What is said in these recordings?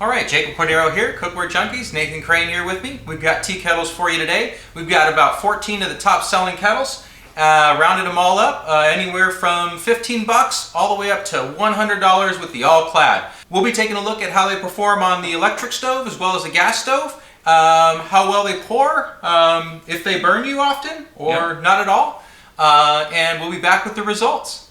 All right, Jacob Cordero here, Cookware Junkies. Nathan Crane here with me. We've got tea kettles for you today. We've got about 14 of the top selling kettles. Rounded them all up, anywhere from 15 bucks all the way up to $100 with the all-clad. We'll be taking a look at how they perform on the electric stove as well as the gas stove, how well they pour, if they burn you often or not at all, and we'll be back with the results.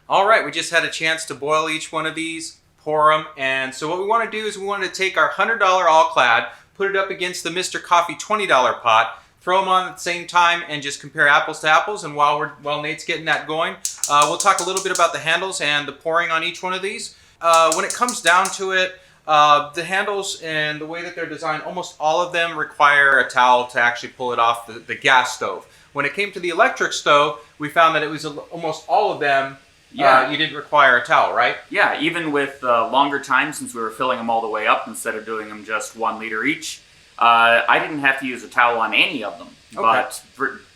All right, we just had a chance to boil each one of these, pour them, and so what we want to do is we want to take our $100 all-clad, put it up against the Mr. Coffee $20 pot, throw them on at the same time, and just compare apples to apples. And while Nate's getting that going, we'll talk a little bit about the handles and the pouring on each one of these. When it comes down to it, the handles and the way that they're designed, almost all of them require a towel to actually pull it off the gas stove. When it came to the electric stove, we found that it was almost all of them. You didn't require a towel, right? Yeah, even with longer time, since we were filling them all the way up instead of doing them just 1 liter each, I didn't have to use a towel on any of them. Okay. But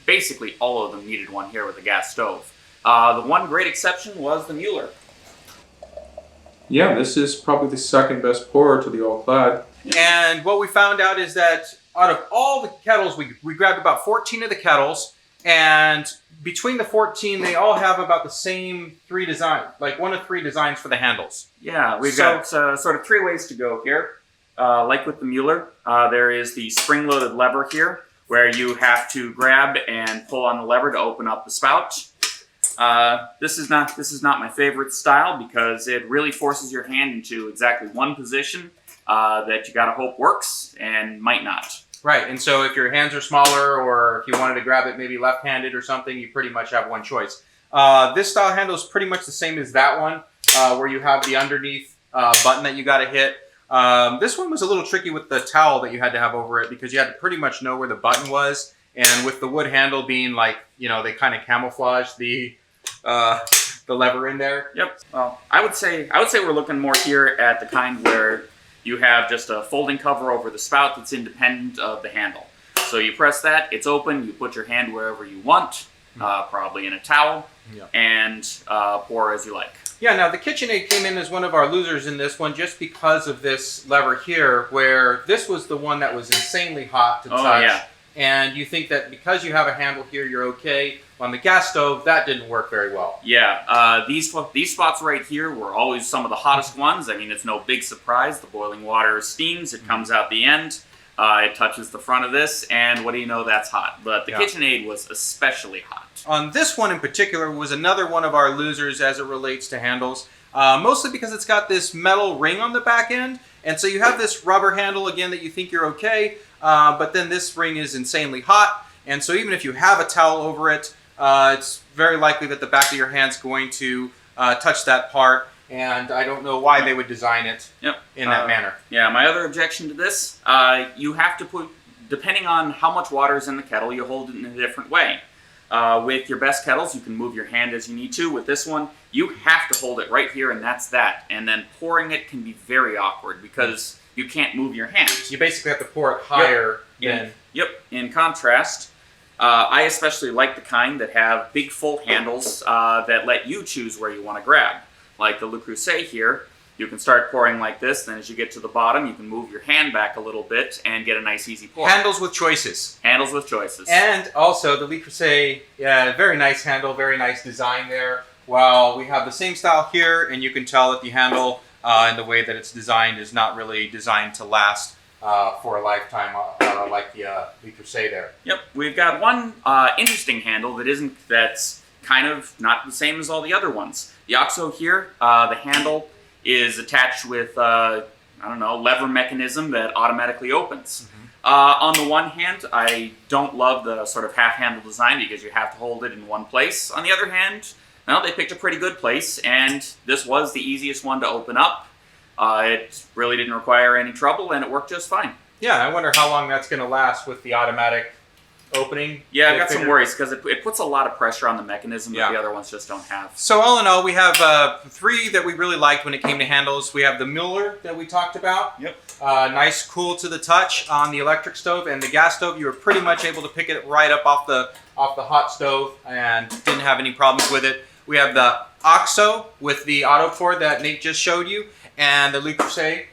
basically all of them needed one here with the gas stove. The one great exception was the Mueller. Yeah, this is probably the second best pourer to the all-clad. And what we found out is that out of all the kettles, we grabbed about 14 of the kettles, and between the 14, they all have about the same three designs, like 1 of 3 designs for the handles. Yeah, we've got sort of 3 ways to go here. Like with the Mueller, there is the spring-loaded lever here, where you have to grab and pull on the lever to open up the spout. This is not my favorite style because it really forces your hand into exactly one position that you gotta hope works and might not. Right, and so if your hands are smaller or if you wanted to grab it maybe left-handed or something, you pretty much have one choice. This style handle is pretty much the same as that one, where you have the underneath button that you got to hit. This one was a little tricky with the towel that you had to have over it because you had to pretty much know where the button was, and with the wood handle being like, you know, they kind of camouflage the lever in there. Yep. Well, I would say we're looking more here at the kind where you have just a folding cover over the spout that's independent of the handle. So you press that, it's open, you put your hand wherever you want, probably in a towel, and pour as you like. Yeah, now the KitchenAid came in as one of our losers in this one just because of this lever here, where this was the one that was insanely hot to touch. Yeah. And you think that because you have a handle here, you're okay. On the gas stove, that didn't work very well. Yeah, these spots right here were always some of the hottest ones. I mean, it's no big surprise. The boiling water steams. It comes out the end. It touches the front of this, and what do you know, that's hot. But the KitchenAid was especially hot. On this one in particular was another one of our losers as it relates to handles. Mostly because it's got this metal ring on the back end. And so you have this rubber handle, again, that you think you're okay. But then this ring is insanely hot. And so even if you have a towel over it, it's very likely that the back of your hand's going to touch that part, and I don't know why they would design it in that manner. Yeah, my other objection to this, you have to put, depending on how much water is in the kettle, you hold it in a different way. With your best kettles, you can move your hand as you need to. With this one, you have to hold it right here, and that's that. And then pouring it can be very awkward because you can't move your hand. You basically have to pour it higher than... In contrast, I especially like the kind that have big full handles that let you choose where you want to grab. Like the Le Creuset here, you can start pouring like this, then as you get to the bottom, you can move your hand back a little bit and get a nice easy pour. Handles with choices. Handles with choices. And also the Le Creuset, very nice handle, very nice design there. While we have the same style here, and you can tell that the handle and the way that it's designed is not really designed to last for a lifetime, like the Le Creuset there. Yep, we've got one interesting handle that's kind of not the same as all the other ones. The OXO here, the handle is attached with lever mechanism that automatically opens. On the one hand, I don't love the sort of half-handle design because you have to hold it in one place. On the other hand, well, they picked a pretty good place, and this was the easiest one to open up. It really didn't require any trouble, and it worked just fine. Yeah, I wonder how long that's going to last with the automatic opening. Yeah, I've got some worries because it puts a lot of pressure on the mechanism that the other ones just don't have. So all in all, we have 3 that we really liked when it came to handles. We have the Mueller that we talked about. Yep. Nice, cool to the touch on the electric stove, and the gas stove. You were pretty much able to pick it right up off the hot stove and didn't have any problems with it. We have the OXO with the auto pour that Nate just showed you, and the Le Creuset,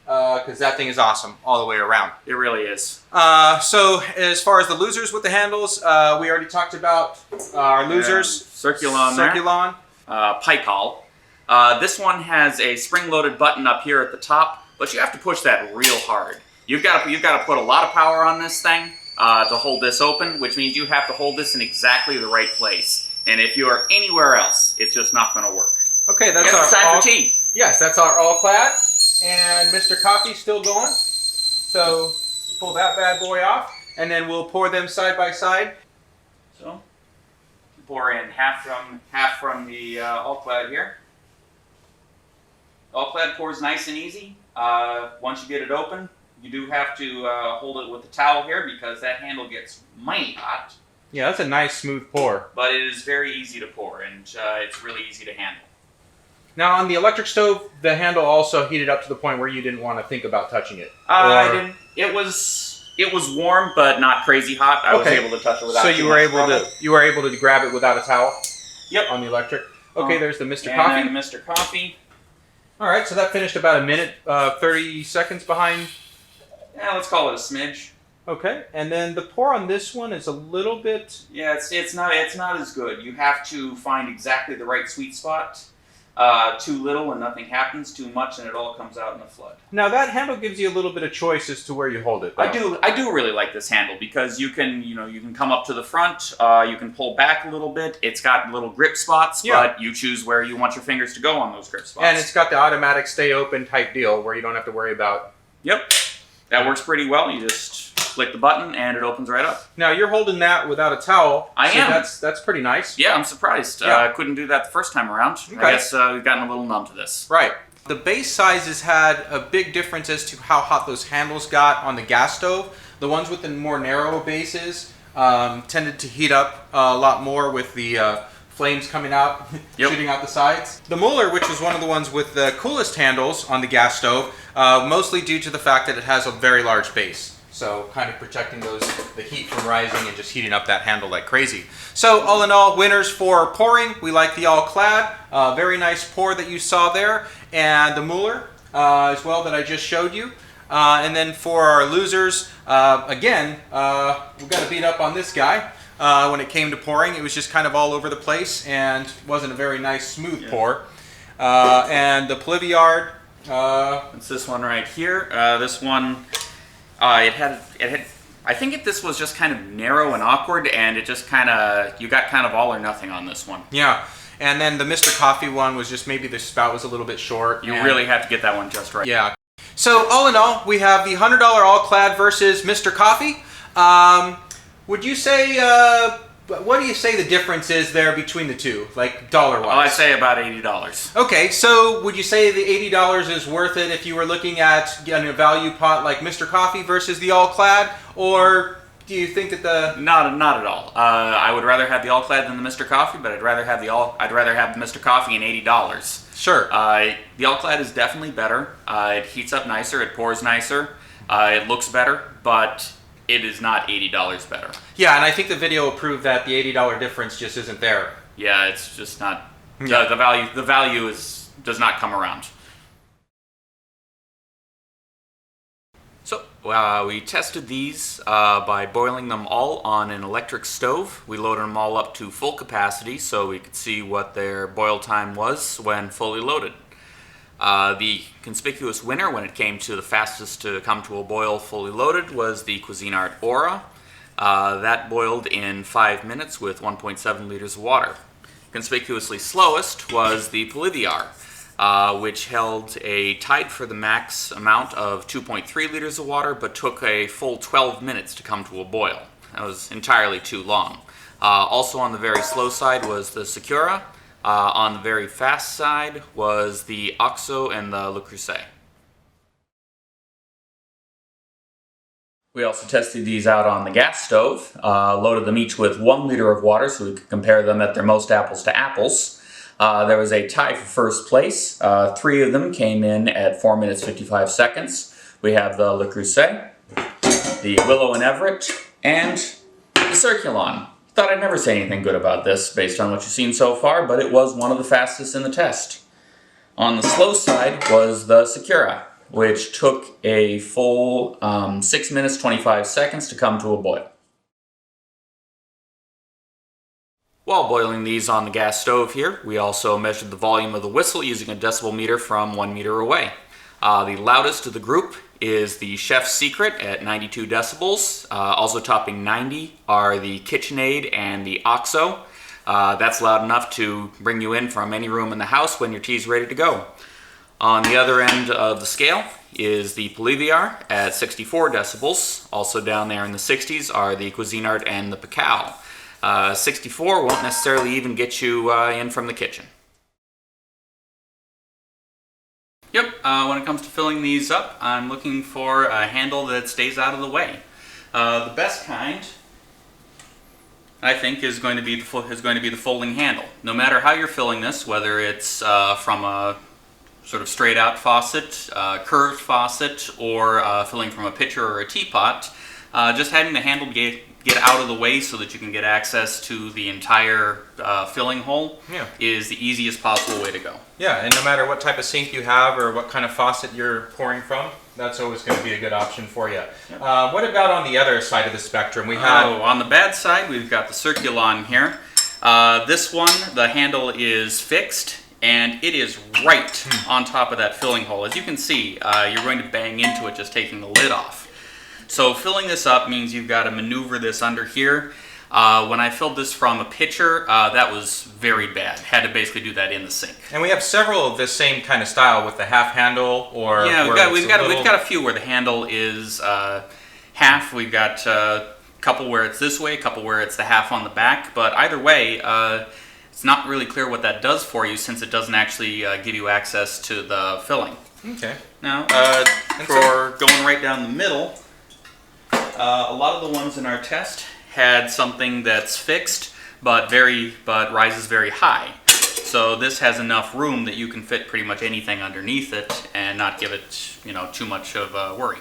because that thing is awesome all the way around. It really is. So as far as the losers with the handles, we already talked about our losers. Circulon. Pikal. This one has a spring-loaded button up here at the top, but you have to push that real hard. You've got to put a lot of power on this thing to hold this open, which means you have to hold this in exactly the right place. And if you are anywhere else, it's just not going to work. Okay, that's our time for tea. Yes, that's our all-clad, and Mr. Coffee's still going. So pull that bad boy off, and then we'll pour them side by side. So pour in half from the all-clad here. All-clad pours nice and easy. Once you get it open, you do have to hold it with the towel here because that handle gets mighty hot. Yeah, that's a nice smooth pour. But it is very easy to pour, and it's really easy to handle. Now on the electric stove, the handle also heated up to the point where you didn't want to think about touching it. I didn't. It was warm, but not crazy hot. I was able to touch it without. So you were able to grab it without a towel. Yep. On the electric. Okay, there's the Mr. And Coffee. then Mr. Coffee. All right, so that finished about a minute, 30 seconds behind. Yeah, let's call it a smidge. Okay, and then the pour on this one is a little bit. Yeah, it's not as good. You have to find exactly the right sweet spot. Too little and nothing happens. Too much and it all comes out in a flood. Now that handle gives you a little bit of choice as to where you hold it. I do really like this handle because you can come up to the front. You can pull back a little bit. It's got little grip spots, but you choose where you want your fingers to go on those grip spots. And it's got the automatic stay open type deal where you don't have to worry about. Yep, that works pretty well. You just click the button and it opens right up. Now you're holding that without a towel. I am. That's pretty nice. Yeah, I'm surprised. I couldn't do that the first time around. Okay. I guess we've gotten a little numb to this. Right. The base sizes had a big difference as to how hot those handles got on the gas stove. The ones with the more narrow bases tended to heat up a lot more with the flames coming out, shooting out the sides. The Mueller, which was one of the ones with the coolest handles on the gas stove, mostly due to the fact that it has a very large base. So kind of protecting the heat from rising and just heating up that handle like crazy. So all in all, winners for pouring. We like the all-clad. Very nice pour that you saw there. And the Mueller as well that I just showed you. And then for our losers, again, we got to beat up on this guy. When it came to pouring, it was just kind of all over the place and wasn't a very nice smooth pour. And the Poliviard. It's this one right here. This one... It had. I think this was just kind of narrow and awkward, and it just you got kind of all or nothing on this one. Yeah, and then the Mr. Coffee one was just maybe the spout was a little bit short. You really have to get that one just right. Yeah. So all in all, we have the $100 all-clad versus Mr. Coffee. Would you say? What do you say the difference is there between the two, like dollar-wise? Well, I'd say about $80. Okay, so would you say the $80 is worth it if you were looking at getting a value pot like Mr. Coffee versus the all-clad, or do you think that the... Not at all. I would rather have the all-clad than the Mr. Coffee, but I'd rather have the Mr. Coffee and $80. Sure. The all-clad is definitely better. It heats up nicer. It pours nicer. It looks better, but it is not $80 better. Yeah, and I think the video will prove that the $80 difference just isn't there. Yeah, it's just not. Yeah. The value does not come around. So we tested these by boiling them all on an electric stove. We loaded them all up to full capacity so we could see what their boil time was when fully loaded. The conspicuous winner when it came to the fastest to come to a boil fully loaded was the Cuisinart Aura. That boiled in 5 minutes with 1.7 liters of water. Conspicuously slowest was the Poliviar, which held tied for the max amount of 2.3 liters of water, but took a full 12 minutes to come to a boil. That was entirely too long. Also on the very slow side was the Sakura. On the very fast side was the OXO and the Le Creuset. We also tested these out on the gas stove, loaded them each with 1 liter of water so we could compare them at their most apples to apples. There was a tie for first place. 3 of them came in at 4 minutes 55 seconds. We have the Le Creuset, the Willow and Everett, and the Circulon. Thought I'd never say anything good about this based on what you've seen so far, but it was one of the fastest in the test. On the slow side was the Secura, which took a full 6 minutes 25 seconds to come to a boil. While boiling these on the gas stove here, we also measured the volume of the whistle using a decibel meter from 1 meter away. The loudest of the group is the Chef's Secret at 92 decibels. Also topping 90 are the KitchenAid and the OXO. That's loud enough to bring you in from any room in the house when your tea's ready to go. On the other end of the scale is the Polyviar at 64 decibels. Also down there in the 60s are the Cuisinart and the Picao. 64 won't necessarily even get you in from the kitchen. Yep, when it comes to filling these up, I'm looking for a handle that stays out of the way. The best kind, I think, is going to be the folding handle. No matter how you're filling this, whether it's from a sort of straight out faucet, curved faucet, or filling from a pitcher or a teapot, just having the handle get out of the way so that you can get access to the entire filling hole is the easiest possible way to go. Yeah, and no matter what type of sink you have or what kind of faucet you're pouring from, that's always going to be a good option for you. Yep. What about on the other side of the spectrum? On the bad side, we've got the Circulon here. This one, the handle is fixed, and it is right on top of that filling hole. As you can see, you're going to bang into it just taking the lid off. So filling this up means you've got to maneuver this under here. When I filled this from a pitcher, that was very bad. Had to basically do that in the sink. And we have several of this same kind of style with the half handle, or we've got a few where the handle is half. We've got a couple where it's this way, a couple where it's the half on the back. But either way, it's not really clear what that does for you since it doesn't actually give you access to the filling. Okay. Now, for going right down the middle, a lot of the ones in our test had something that's fixed but rises very high. So this has enough room that you can fit pretty much anything underneath it and not give it, too much of a worry.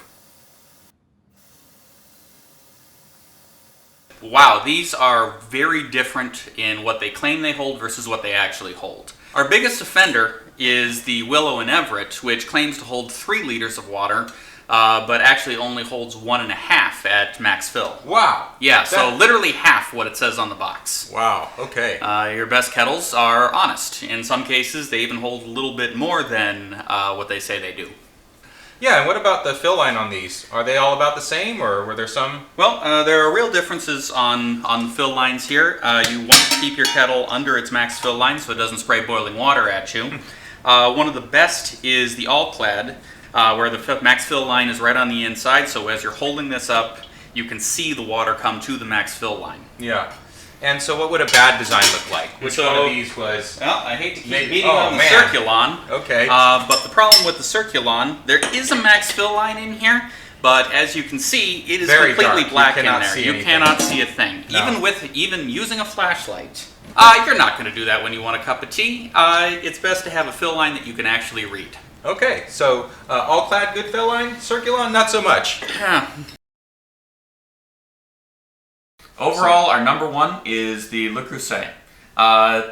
Wow, these are very different in what they claim they hold versus what they actually hold. Our biggest offender is the Willow and Everett, which claims to hold 3 liters of water, but actually only holds 1.5 at max fill. Wow. Yeah, so literally half what it says on the box. Wow, okay. Your best kettles are honest. In some cases, they even hold a little bit more than what they say they do. Yeah, and what about the fill line on these? Are they all about the same, or were there some? Well, there are real differences on the fill lines here. You want to keep your kettle under its max fill line so it doesn't spray boiling water at you. One of the best is the all-clad, where the max fill line is right on the inside, so as you're holding this up, you can see the water come to the max fill line. Yeah. And so what would a bad design look like? Which one of these was... Well, I hate to keep beating on the Circulon. Okay. But the problem with the Circulon, there is a max fill line in here, but as you can see, it is very completely dark. black in You cannot there. see You anything. cannot see a thing. No. Even using a flashlight. You're not going to do that when you want a cup of tea. It's best to have a fill line that you can actually read. Okay, so all-clad good fill line, Circulon not so much. Overall, our number one is the Le Creuset.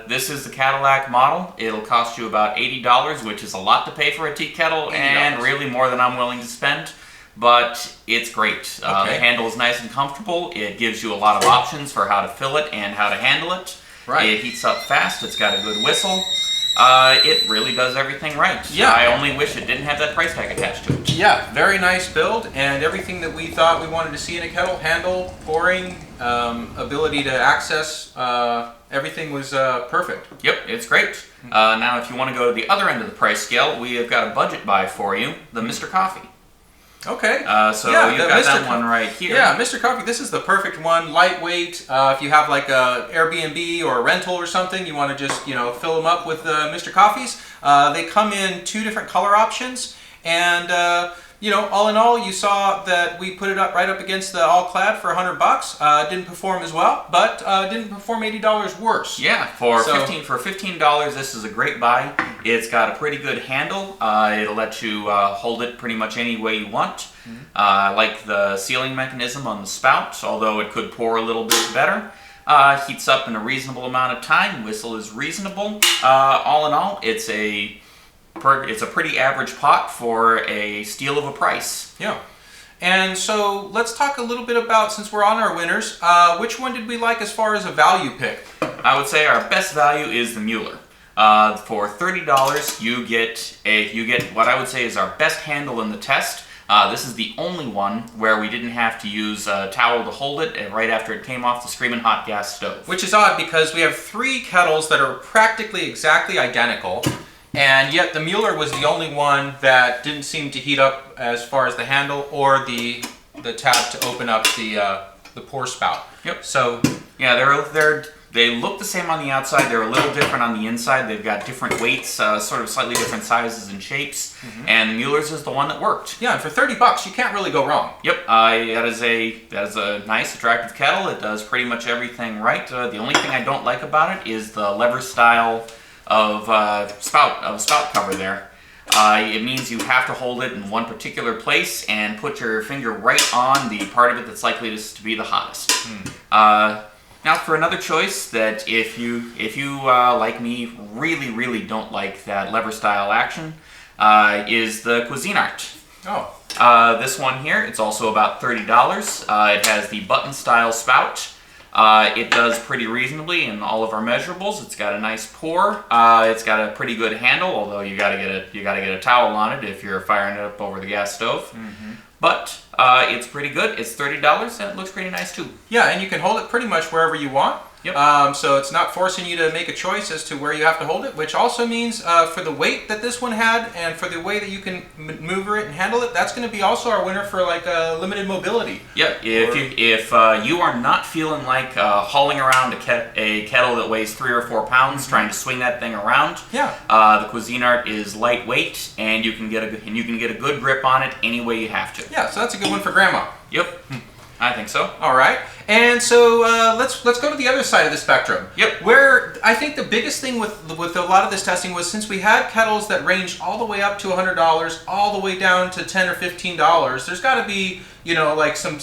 This is the Cadillac model. It'll cost you about $80, which is a lot to pay for a tea kettle, and really more than I'm willing to spend. But it's great. The handle is nice and comfortable. It gives you a lot of options for how to fill it and how to handle it. Right. It heats up fast. It's got a good whistle. It really does everything right. Yeah. I only wish it didn't have that price tag attached to it. Yeah, very nice build, and everything that we thought we wanted to see in a kettle: handle, pouring, ability to access, everything was perfect. Yep, it's great. Now, if you want to go to the other end of the price scale, we have got a budget buy for you, the Mr. Coffee. Okay. You've got that one right here. Yeah, Mr. Coffee, this is the perfect one. Lightweight. If you have like a Airbnb or a rental or something, you want to just, fill them up with Mr. Coffees. They come in 2 different color options, and you know, all in all, you saw that we put it up right up against the all-clad for $100. Didn't perform as well, but didn't perform $80 worse. Yeah, for $15, this is a great buy. It's got a pretty good handle. It'll let you hold it pretty much any way you want. Like the sealing mechanism on the spout, although it could pour a little bit better. Heats up in a reasonable amount of time. Whistle is reasonable. All in all, it's a pretty average pot for a steal of a price. Yeah. And so let's talk a little bit about, since we're on our winners, which one did we like as far as a value pick? I would say our best value is the Mueller. For $30, you get what I would say is our best handle in the test. This is the only one where we didn't have to use a towel to hold it right after it came off the screaming hot gas stove. Which is odd because we have 3 kettles that are practically exactly identical, and yet the Mueller was the only one that didn't seem to heat up as far as the handle or the tab to open up the pour spout. Yep. So yeah, they look the same on the outside. They're a little different on the inside. They've got different weights, sort of slightly different sizes and shapes. And the Mueller's is the one that worked. yeah, and for $30, you can't really go wrong. Yep, that is a nice, attractive kettle. It does pretty much everything right. The only thing I don't like about it is the lever style of spout cover there. It means you have to hold it in one particular place and put your finger right on the part of it that's likely to be the hottest. Now for another choice that if you like me really don't like that lever style action is the Cuisinart. Oh. This one here, it's also about $30. It has the button style spout. It does pretty reasonably in all of our measurables. It's got a nice pour. It's got a pretty good handle, although you gotta get a towel on it if you're firing it up over the gas stove. But it's pretty good. It's $30 and it looks pretty nice too. Yeah, and you can hold it pretty much wherever you want. Yep. So it's not forcing you to make a choice as to where you have to hold it, which also means for the weight that this one had and for the way that you can maneuver it and handle it, that's going to be also our winner for like limited mobility. Yeah, if you are not feeling like hauling around a kettle that weighs 3 or 4 pounds, trying to swing that thing around, Yeah. the Cuisinart is lightweight and you can get a good grip on it any way you have to. Yeah, so that's a good one for Grandma. Yep, I think so. All right, and so let's go to the other side of the spectrum. Yep. Where I think the biggest thing with a lot of this testing was, since we had kettles that ranged all the way up to $100, all the way down to $10 or $15, there's got to be, you know, like some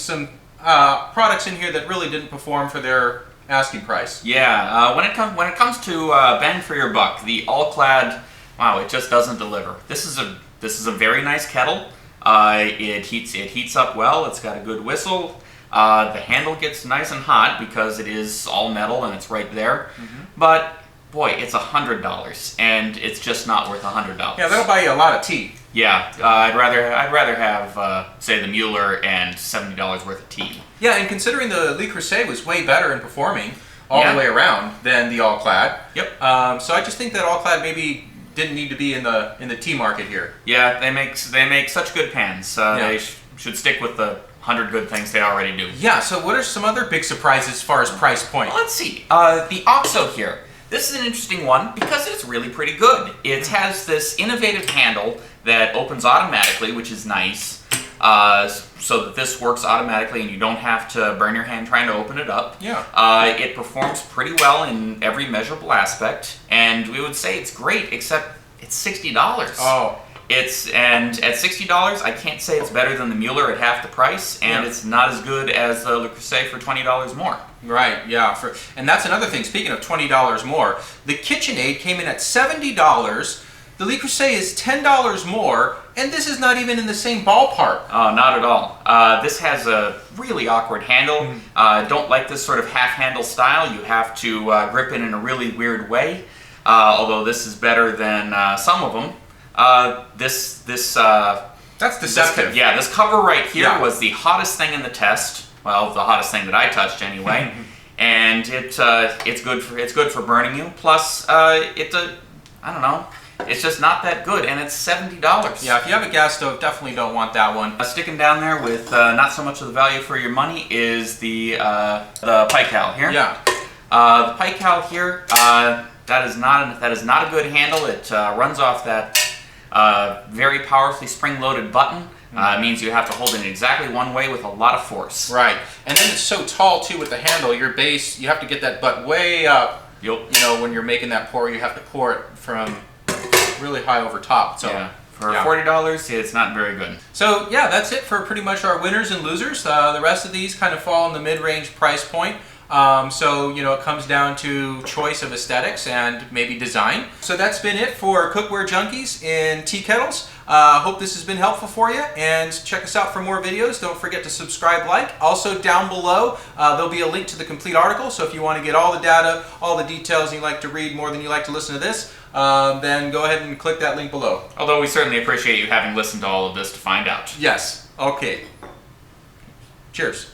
products in here that really didn't perform for their asking price. Yeah, when it comes to bang for your buck, the all-clad, wow, it just doesn't deliver. This is a very nice kettle. It heats up well. It's got a good whistle. The handle gets nice and hot because it is all metal and it's right there. But boy, it's $100 and it's just not worth $100. Yeah, that'll buy you a lot of tea. Yeah, I'd rather have say the Mueller and $70 worth of tea. Yeah, and considering the Le Creuset was way better in performing all Yeah. the way around than the all-clad. Yep. So I just think that all-clad maybe didn't need to be in the tea market here. Yeah, they make such good pans. Yeah. They should stick with the 100 good things they already do. Yeah, so what are some other big surprises as far as price point? Well, let's see. The OXO here. This is an interesting one because it's really pretty good. It has this innovative handle that opens automatically, which is nice, so that this works automatically and you don't have to burn your hand trying to open it up. Yeah. It performs pretty well in every measurable aspect, and we would say it's great, except it's $60. Oh. And at $60, I can't say it's better than the Mueller at half the price, and Yeah. it's not as good as the Le Creuset for $20 more. Right, yeah. And that's another thing, speaking of $20 more, the KitchenAid came in at $70, the Le Creuset is $10 more, and this is not even in the same ballpark. Not at all. This has a really awkward handle. Don't like this sort of half-handle style. You have to grip it in a really weird way, although this is better than some of them. That's deceptive. This cover right here Yeah. was the hottest thing in the test. Well, the hottest thing that I touched anyway. And it's good for burning you. Plus, I don't know. It's just not that good, and it's $70. Yeah, if you have a gas stove, definitely don't want that one. Sticking down there with not so much of the value for your money is the Pike-Cal here. Yeah. The Pike-Cal here, that is not a good handle. It runs off that very powerfully spring-loaded button. It means you have to hold it in exactly one way with a lot of force. Right. And then it's so tall too with the handle, your base, you have to get that butt way up. Yep. You know, when you're making that pour, you have to pour it from really high over top. So yeah. For $40, it's not very good. So yeah, that's it for pretty much our winners and losers. The rest of these kind of fall in the mid-range price point. So, you know, it comes down to choice of aesthetics and maybe design. So that's been it for Cookware Junkies in Tea Kettles. Hope this has been helpful for you, and check us out for more videos. Don't forget to subscribe, like. Also down below, there'll be a link to the complete article. So if you want to get all the data, all the details, and you like to read more than you like to listen to this, then go ahead and click that link below. Although we certainly appreciate you having listened to all of this to find out. Yes. Okay. Cheers.